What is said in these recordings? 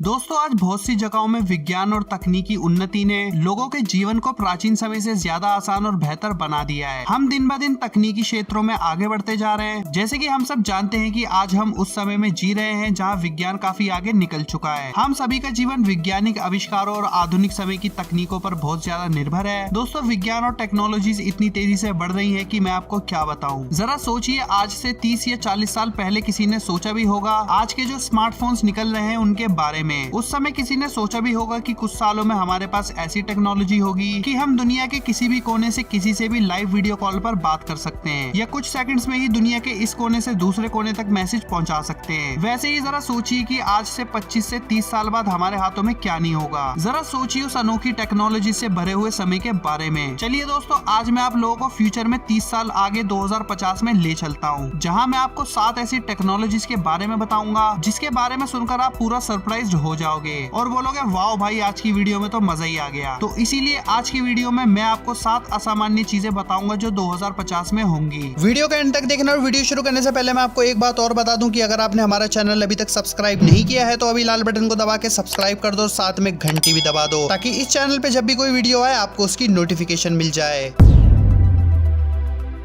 दोस्तों आज बहुत सी जगहों में विज्ञान और तकनीकी उन्नति ने लोगों के जीवन को प्राचीन समय से ज्यादा आसान और बेहतर बना दिया है। हम दिन ब दिन तकनीकी क्षेत्रों में आगे बढ़ते जा रहे हैं। जैसे कि हम सब जानते हैं कि आज हम उस समय में जी रहे हैं जहां विज्ञान काफी आगे निकल चुका है। हम सभी का जीवन वैज्ञानिक आविष्कारों और आधुनिक समय की तकनीकों पर बहुत ज्यादा निर्भर है। दोस्तों विज्ञान और टेक्नोलॉजीज इतनी तेजी से बढ़ रही है कि मैं आपको क्या बताऊं। जरा सोचिए, आज से 30 या 40 साल पहले किसी ने सोचा भी होगा आज के जो स्मार्टफोन्स निकल रहे हैं उनके बारे में। उस समय किसी ने सोचा भी होगा कि कुछ सालों में हमारे पास ऐसी टेक्नोलॉजी होगी कि हम दुनिया के किसी भी कोने से किसी से भी लाइव वीडियो कॉल पर बात कर सकते हैं या कुछ सेकंड्स में ही दुनिया के इस कोने से दूसरे कोने तक मैसेज पहुंचा सकते हैं। वैसे ही जरा सोचिए कि आज से 25 से 30 साल बाद हमारे हाथों में क्या नहीं होगा। जरा सोचिए उस अनोखी टेक्नोलॉजी से भरे हुए समय के बारे में। चलिए दोस्तों, आज मैं आप लोगों को फ्यूचर में 30 साल आगे 2050 में ले चलता हूँ, जहाँ मैं आपको 7 ऐसी टेक्नोलॉजीज के बारे में बताऊंगा जिसके बारे में सुनकर आप पूरा सरप्राइज्ड हो जाओगे और बोलोगे वाह भाई, आज की वीडियो में तो मजा ही आ गया। तो इसीलिए आज की वीडियो में मैं आपको 7 असामान्य चीजें बताऊंगा जो 2050 में होंगी। वीडियो के एंड तक देखना और वीडियो शुरू करने से पहले मैं आपको एक बात और बता दूं कि अगर आपने हमारा चैनल अभी तक सब्सक्राइब नहीं किया है तो अभी लाल बटन को दबा के सब्सक्राइब कर दो, साथ में घंटी भी दबा दो ताकि इस चैनल पे जब भी कोई वीडियो आए आपको उसकी नोटिफिकेशन मिल जाए।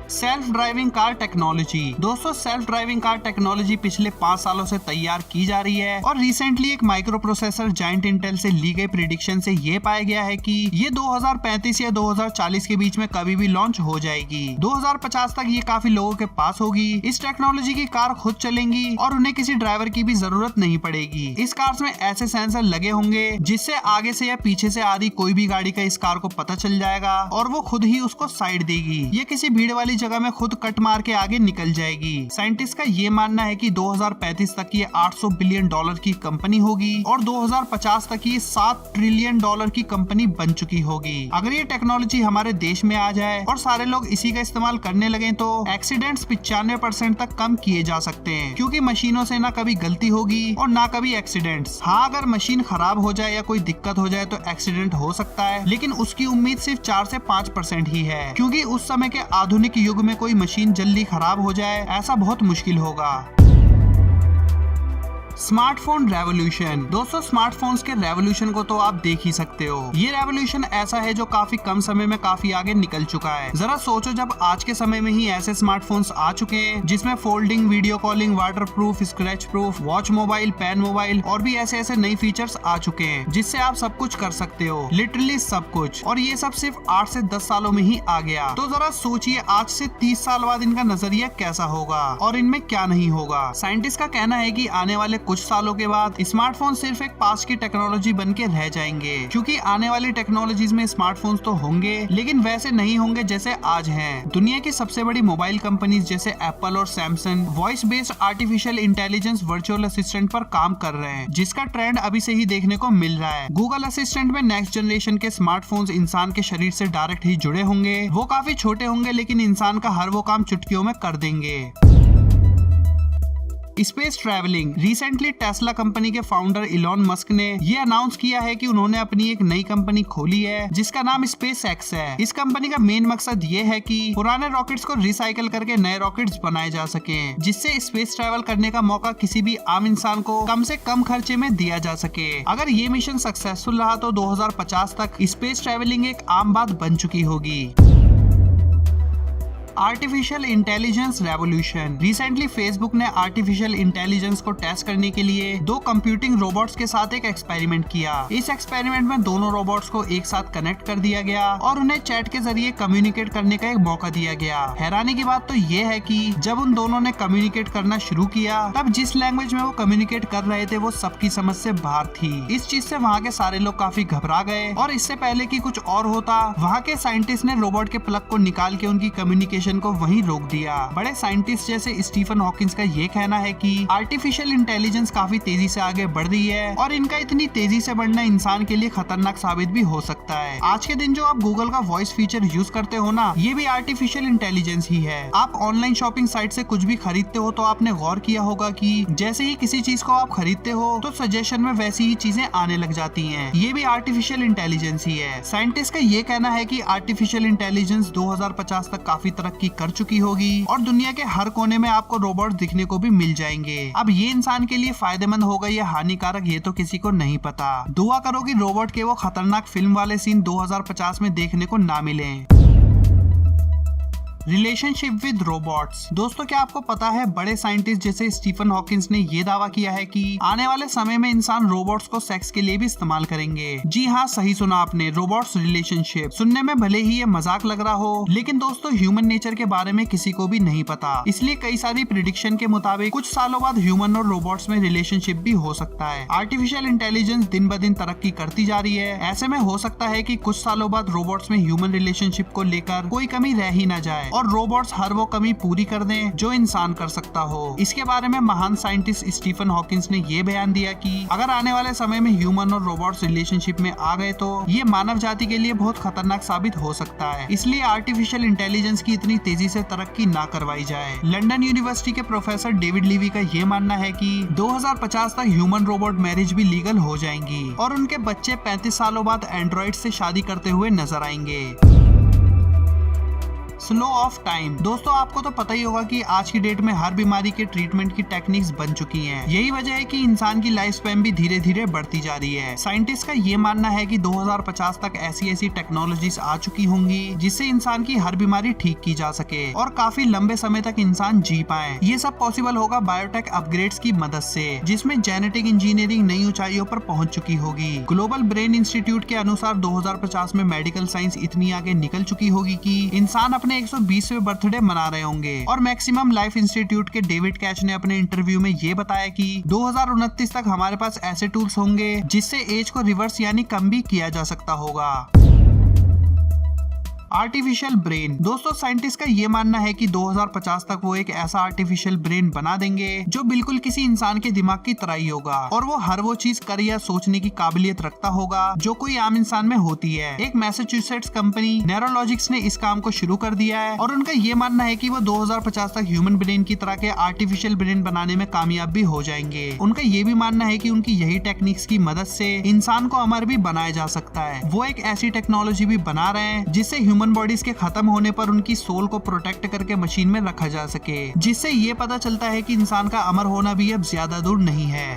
Self driving car technology. दोस्तों सेल्फ ड्राइविंग कार टेक्नोलॉजी पिछले 5 सालों से तैयार की जा रही है और रिसेंटली एक माइक्रो प्रोसेसर जायंट इंटेल से ली गई प्रिडिक्शन से ये पाया गया है कि ये 2035 या 2040 के बीच में कभी भी लॉन्च हो जाएगी। 2050 तक ये काफी लोगों के पास होगी। इस टेक्नोलॉजी की कार खुद चलेंगी और उन्हें किसी ड्राइवर की भी जरूरत नहीं पड़ेगी। इस कार में ऐसे सेंसर लगे होंगे जिससे आगे से या पीछे से आ रही कोई भी गाड़ी का इस कार को पता चल जाएगा और वो खुद ही उसको साइड देगी। ये किसी भीड़ वाली जगह में खुद कट मार के आगे निकल जाएगी। साइंटिस्ट का ये मानना है कि 2035 तक ये $800 बिलियन की कंपनी होगी और 2050 तक ये $7 ट्रिलियन की कंपनी बन चुकी होगी। अगर ये टेक्नोलॉजी हमारे देश में आ जाए और सारे लोग इसी का इस्तेमाल करने लगे तो एक्सीडेंट्स 95% तक कम किए जा सकते हैं, क्योंकि मशीनों से ना कभी गलती होगी और ना कभी एक्सीडेंट्स। हाँ, अगर मशीन खराब हो जाए या कोई दिक्कत हो जाए तो एक्सीडेंट हो सकता है, लेकिन उसकी उम्मीद सिर्फ 4 से 5% ही है, क्योंकि उस समय के आधुनिक युग में कोई मशीन जल्दी खराब हो जाए ऐसा बहुत मुश्किल होगा। Smartphone revolution. दोस्तों स्मार्टफोन्स के रेवोल्यूशन को तो आप देख ही सकते हो। ये रेवोल्यूशन ऐसा है जो काफी कम समय में काफी आगे निकल चुका है। जरा सोचो, जब आज के समय में ही ऐसे स्मार्टफोन्स आ चुके हैं जिसमें folding, video calling, waterproof, scratch proof, watch mobile, pen mobile और भी ऐसे ऐसे नई फीचर्स आ चुके हैं जिससे आप सब कुछ कर सकते हो, लिटरली सब कुछ। और ये सब सिर्फ 8 से 10 सालों में ही आ गया। तो जरा सोचिए आज से 30 साल बाद इनका नजरिया कैसा होगा और इनमें क्या नहीं होगा। साइंटिस्ट का कहना है कि आने वाले कुछ सालों के बाद स्मार्टफोन सिर्फ एक पास की टेक्नोलॉजी बन के रह जाएंगे, क्योंकि आने वाली टेक्नोलॉजीज में स्मार्टफोन्स तो होंगे लेकिन वैसे नहीं होंगे जैसे आज हैं। दुनिया की सबसे बड़ी मोबाइल कंपनीज जैसे एप्पल और Samsung voice based artificial intelligence virtual assistant पर काम कर रहे हैं, जिसका ट्रेंड अभी से ही देखने को मिल रहा है। गूगल असिस्टेंट में नेक्स्ट जनरेशन के स्मार्टफोन्स इंसान के शरीर से डायरेक्ट ही जुड़े होंगे। वो काफी छोटे होंगे लेकिन इंसान का हर वो काम चुटकियों में कर देंगे। Space travelling. Recently Tesla company के फाउंडर इलॉन मस्क ने ये अनाउंस किया है कि उन्होंने अपनी एक नई कंपनी खोली है जिसका नाम स्पेस एक्स है। इस कंपनी का मेन मकसद ये है कि पुराने रॉकेट्स को रिसाइकल करके नए रॉकेट्स बनाए जा सके, जिससे स्पेस ट्रैवल करने का मौका किसी भी आम इंसान को कम से कम खर्चे में दिया जा सके। अगर ये मिशन सक्सेसफुल रहा तो 2050 तक स्पेस ट्रैवलिंग एक आम बात बन चुकी होगी। Artificial intelligence revolution. Recently Facebook ने आर्टिफिशियल इंटेलिजेंस को टेस्ट करने के लिए 2 कंप्यूटिंग रोबोट्स के साथ एक एक्सपेरिमेंट किया। इस एक्सपेरिमेंट में दोनों रोबोट्स को एक साथ कनेक्ट कर दिया गया और उन्हें चैट के जरिए कम्युनिकेट करने का एक मौका दिया गया। हैरानी की बात तो ये है कि जब उन दोनों ने कम्युनिकेट करना शुरू किया तब जिस लैंग्वेज में वो कम्युनिकेट कर रहे थे वो सबकी समझ से बाहर थी। इस चीज से वहाँ के सारे लोग काफी घबरा गए और इससे पहले कि कुछ और होता, वहाँ के साइंटिस्ट ने रोबोट के प्लग को निकाल के उनकी कम्युनिकेशन को वहीं रोक दिया। बड़े साइंटिस्ट जैसे स्टीफन हॉकिंस का ये कहना है कि आर्टिफिशियल इंटेलिजेंस काफी तेजी से आगे बढ़ रही है और इनका इतनी तेजी से बढ़ना इंसान के लिए खतरनाक साबित भी हो सकता है। आज के दिन जो आप गूगल का वॉइस फीचर यूज करते हो ना, ये भी आर्टिफिशियल इंटेलिजेंस ही है। आप ऑनलाइन शॉपिंग साइट से कुछ भी खरीदते हो तो आपने गौर किया होगा कि जैसे ही किसी चीज को आप खरीदते हो तो सजेशन में वैसी ही चीजें आने लग जाती हैं। ये भी आर्टिफिशियल इंटेलिजेंस ही है। साइंटिस्ट का ये कहना है कि आर्टिफिशियल इंटेलिजेंस 2050 तक काफी तरक्की तरक्की कर चुकी होगी और दुनिया के हर कोने में आपको रोबोट दिखने को भी मिल जाएंगे। अब ये इंसान के लिए फायदेमंद होगा या हानिकारक ये तो किसी को नहीं पता। दुआ करो कि रोबोट के वो खतरनाक फिल्म वाले सीन 2050 में देखने को ना मिले। Relationship with robots. दोस्तों क्या आपको पता है बड़े साइंटिस्ट जैसे स्टीफन हॉकिंस ने ये दावा किया है कि आने वाले समय में इंसान रोबोट्स को सेक्स के लिए भी इस्तेमाल करेंगे। जी हाँ, सही सुना आपने, रोबोट्स रिलेशनशिप। सुनने में भले ही ये मजाक लग रहा हो, लेकिन दोस्तों ह्यूमन नेचर के बारे में किसी को भी नहीं पता, इसलिए कई सारी प्रिडिक्शन के मुताबिक कुछ सालों बाद ह्यूमन और रोबोट्स में रिलेशनशिप भी हो सकता है। आर्टिफिशियल इंटेलिजेंस दिन ब दिन तरक्की करती जा रही है, ऐसे में हो सकता है कि कुछ सालों बाद रोबोट्स में ह्यूमन रिलेशनशिप को लेकर कोई कमी रह ही न जाए और रोबोट्स हर वो कमी पूरी कर दें जो इंसान कर सकता हो। इसके बारे में महान साइंटिस्ट स्टीफन हॉकिंस ने ये बयान दिया कि अगर आने वाले समय में ह्यूमन और रोबोट्स रिलेशनशिप में आ गए तो ये मानव जाति के लिए बहुत खतरनाक साबित हो सकता है, इसलिए आर्टिफिशियल इंटेलिजेंस की इतनी तेजी से तरक्की ना करवाई जाए। लंदन यूनिवर्सिटी के प्रोफेसर डेविड लीवी का ये मानना है कि 2050 तक ह्यूमन रोबोट मैरिज भी लीगल हो जाएंगी और उनके बच्चे 35 सालों बाद एंड्रॉइड से शादी करते हुए नजर आएंगे। Slow of time. दोस्तों आपको तो पता ही होगा कि आज की डेट में हर बीमारी के ट्रीटमेंट की टेक्निक्स बन चुकी हैं। यही वजह है कि इंसान की लाइफ स्पैन भी धीरे धीरे बढ़ती जा रही है। साइंटिस्ट का ये मानना है कि 2050 तक ऐसी टेक्नोलॉजीज आ चुकी होंगी जिससे इंसान की हर बीमारी ठीक की जा सके और काफी लंबे समय तक इंसान जी पाए। ये सब पॉसिबल होगा बायोटेक अपग्रेड्स की मदद से, जिसमें जेनेटिक इंजीनियरिंग नई ऊंचाइयों पर पहुंच चुकी होगी। ग्लोबल ब्रेन इंस्टीट्यूट के अनुसार 2050 में मेडिकल साइंस इतनी आगे निकल चुकी होगी कि इंसान अपने 120वें बर्थडे मना रहे होंगे। और मैक्सिमम लाइफ इंस्टीट्यूट के डेविड कैच ने अपने इंटरव्यू में ये बताया कि 2029 तक हमारे पास ऐसे टूल्स होंगे जिससे एज को रिवर्स यानी कम भी किया जा सकता होगा। Artificial brain. दोस्तों साइंटिस्ट का ये मानना है कि 2050 तक वो एक ऐसा आर्टिफिशियल ब्रेन बना देंगे जो बिल्कुल किसी इंसान के दिमाग की तरह ही होगा और वो हर वो चीज कर या सोचने की काबिलियत रखता होगा जो कोई आम इंसान में होती है। एक मैसाचुसेट्स कंपनी न्यूरोलॉजिक्स ने इस काम को शुरू कर दिया है और उनका ये मानना है कि वो 2050 तक ह्यूमन ब्रेन की तरह के आर्टिफिशियल ब्रेन बनाने में कामयाब भी हो जाएंगे। उनका ये भी मानना है कि उनकी यही टेक्निक्स की मदद से इंसान को अमर भी बनाया जा सकता है। वो एक ऐसी टेक्नोलॉजी भी बना रहे हैं जिससे ह्यूमन बॉडीज के खत्म होने पर उनकी सोल को प्रोटेक्ट करके मशीन में रखा जा सके, जिससे ये पता चलता है कि इंसान का अमर होना भी अब ज्यादा दूर नहीं है।